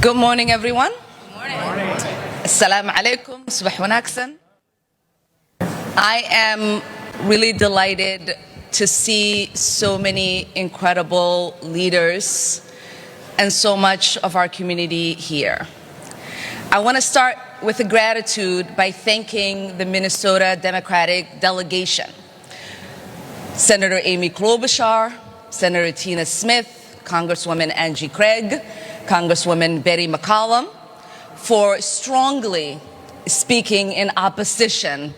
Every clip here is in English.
Good morning, everyone. Good morning. Assalamu alaikum. Subah wanaagsan. I am really delighted to see so many incredible leaders and so much of our community here. I want to start with a gratitude by thanking the Minnesota Democratic delegation. Senator Amy Klobuchar, Senator Tina Smith, Congresswoman Angie Craig, Congresswoman Betty McCollum, for strongly speaking in opposition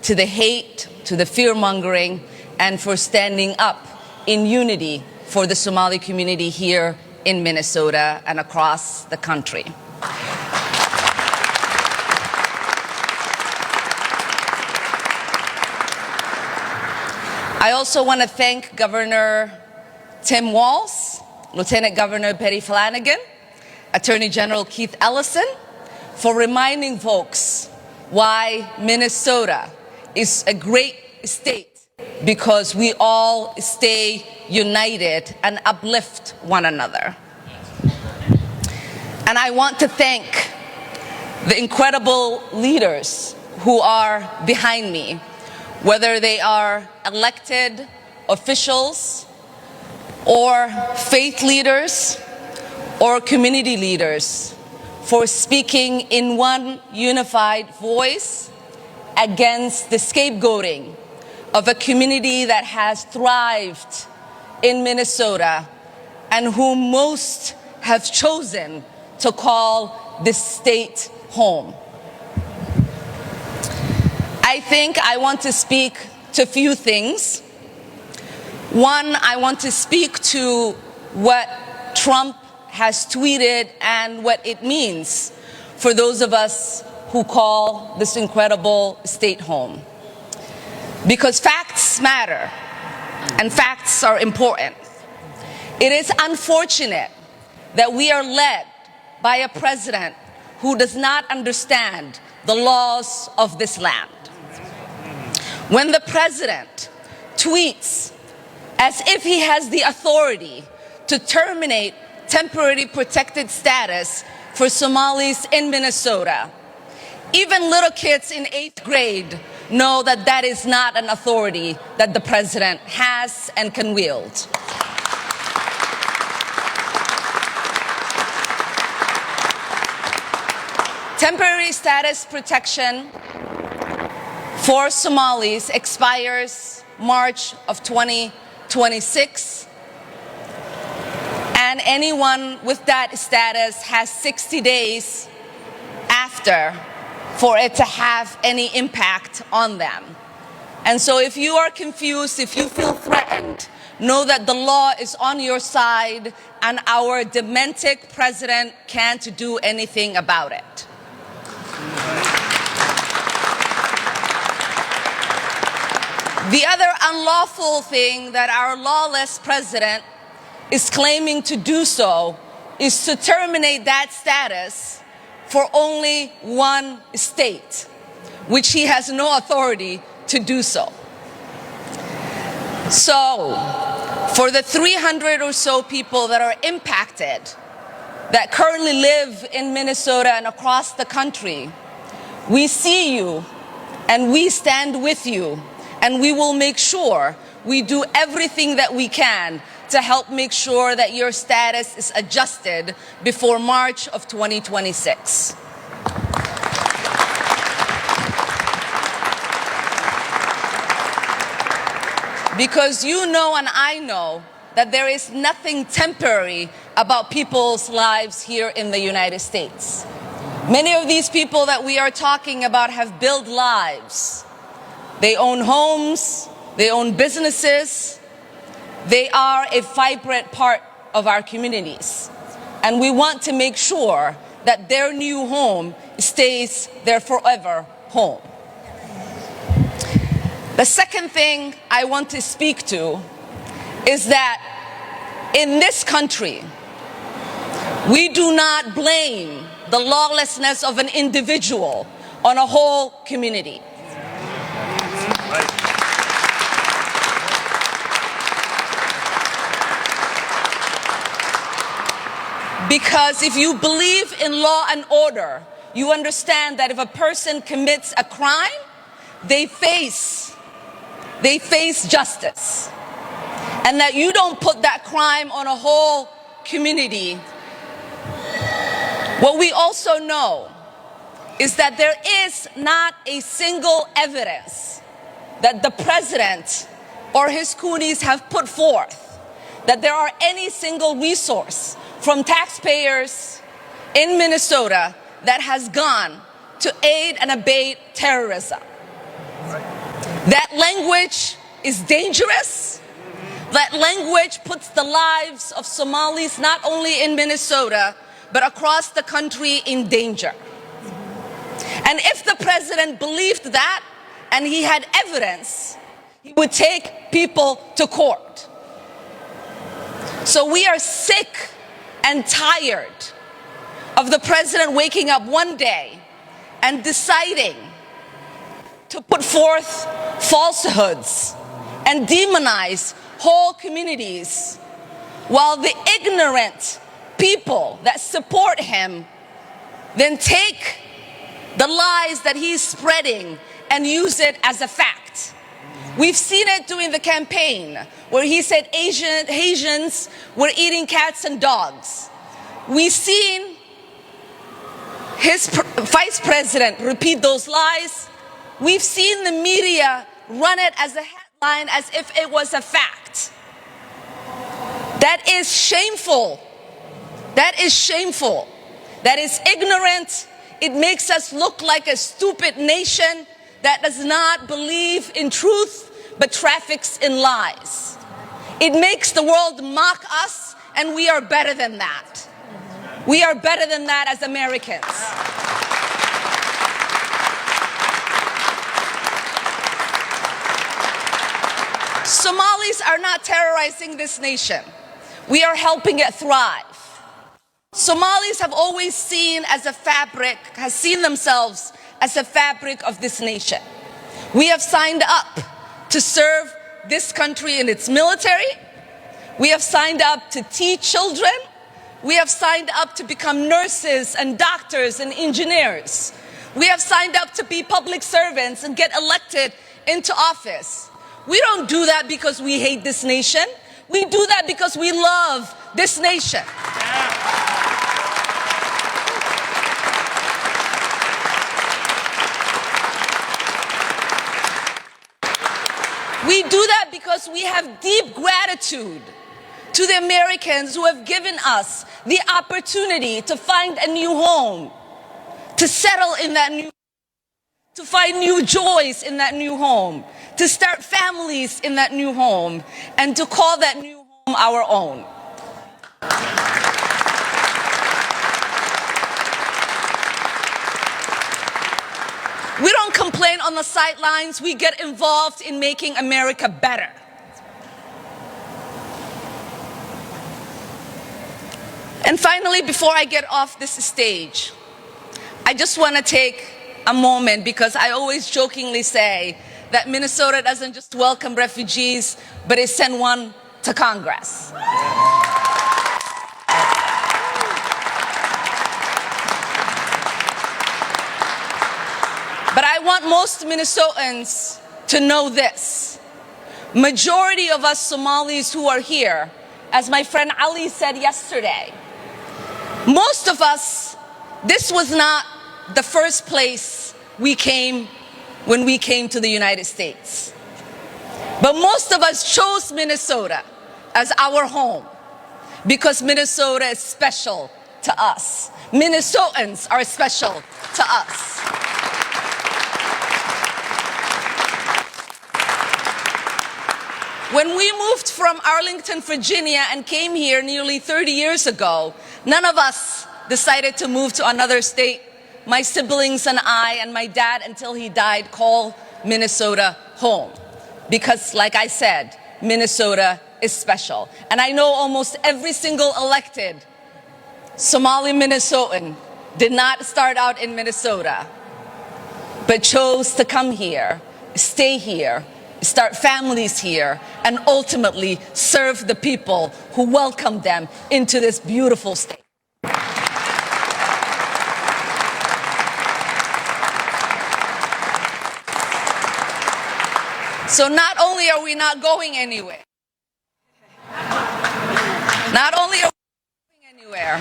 to the hate, to the fear-mongering, and for standing up in unity for the Somali community here in Minnesota and across the country. I also want to thank Governor Tim Walz, Lieutenant Governor Betty Flanagan, Attorney General Keith Ellison, for reminding folks why Minnesota is a great state, because we all stay united and uplift one another. And I want to thank the incredible leaders who are behind me, whether they are elected officials or faith leaders or community leaders, for speaking in one unified voice against the scapegoating of a community that has thrived in Minnesota and whom most have chosen to call this state home. I think I want to speak to a few things. One, I want to speak to what Trump has tweeted and what it means for those of us who call this incredible state home. Because facts matter, and facts are important. It is unfortunate that we are led by a president who does not understand the laws of this land. When the president tweets as if he has the authority to terminate temporary protected status for Somalis in Minnesota, even little kids in 8th grade know that that is not an authority that the president has and can wield. Temporary status protection for Somalis expires March of 2026, and anyone with that status has 60 days after for it to have any impact on them. And so if you are confused, if you feel threatened, know that the law is on your side and our demented president can't do anything about it. The other unlawful thing that our lawless president is claiming to do so is to terminate that status for only one state, which he has no authority to do so. So, for the 300 or so people that are impacted, that currently live in Minnesota and across the country, we see you and we stand with you, and we will make sure we do everything that we can to help make sure that your status is adjusted before March of 2026. Because you know and I know that there is nothing temporary about people's lives here in the United States. Many of these people that we are talking about have built lives. They own homes, they own businesses. They are a vibrant part of our communities. And we want to make sure that their new home stays their forever home. The second thing I want to speak to is that in this country, we do not blame the lawlessness of an individual on a whole community. Because if you believe in law and order, you understand that if a person commits a crime, they face justice. And that you don't put that crime on a whole community. What we also know is that there is not a single evidence that the president or his coonies have put forth that there are any single resource from taxpayers in Minnesota that has gone to aid and abate terrorism. That language is dangerous. That language puts the lives of Somalis not only in Minnesota, but across the country in danger. And if the president believed that, and he had evidence, he would take people to court. So we are sick and tired of the president waking up one day and deciding to put forth falsehoods and demonize whole communities, while the ignorant people that support him then take the lies that he's spreading and use it as a fact. We've seen it during the campaign where he said Asians were eating cats and dogs. We've seen his vice president repeat those lies. We've seen the media run it as a headline as if it was a fact. That is shameful. That is shameful. That is ignorant. It makes us look like a stupid nation that does not believe in truth but traffics in lies. It makes the world mock us, and we are better than that. We are better than that as Americans. Somalis are not terrorizing this nation. We are helping it thrive. Somalis have always seen themselves as a fabric of this nation. We have signed up to serve this country in its military. We have signed up to teach children. We have signed up to become nurses and doctors and engineers. We have signed up to be public servants and get elected into office. We don't do that because we hate this nation. We do that because we love this nation. We do that because we have deep gratitude to the Americans who have given us the opportunity to find a new home, to settle in that new home, to find new joys in that new home, to start families in that new home, and to call that new home our own. We don't complain on the sidelines. We get involved in making America better. And finally, before I get off this stage, I just want to take a moment, because I always jokingly say that Minnesota doesn't just welcome refugees, but it sent one to Congress. But I want most Minnesotans to know this. Majority of us Somalis who are here, as my friend Ali said yesterday, most of us, this was not the first place we came when we came to the United States. But most of us chose Minnesota as our home because Minnesota is special to us. Minnesotans are special to us. When we moved from Arlington, Virginia and came here nearly 30 years ago, none of us decided to move to another state. My siblings and I and my dad, until he died, called Minnesota home. Because, like I said, Minnesota is special. And I know almost every single elected Somali Minnesotan did not start out in Minnesota, but chose to come here, stay here, start families here, and ultimately serve the people who welcomed them into this beautiful state. So not only are we not going anywhere, not only are we going anywhere,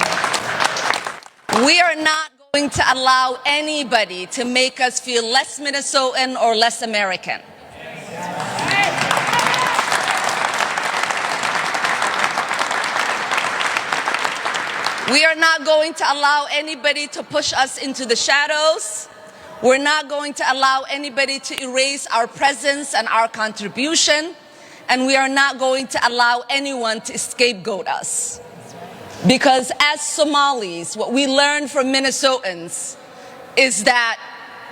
we are not going to allow anybody to make us feel less Minnesotan or less American. We are not going to allow anybody to push us into the shadows. We're not going to allow anybody to erase our presence and our contribution. And we are not going to allow anyone to scapegoat us. Because as Somalis, what we learned from Minnesotans is that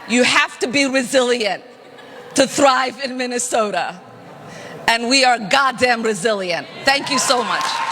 you have to be resilient to thrive in Minnesota. And we are goddamn resilient. Thank you so much.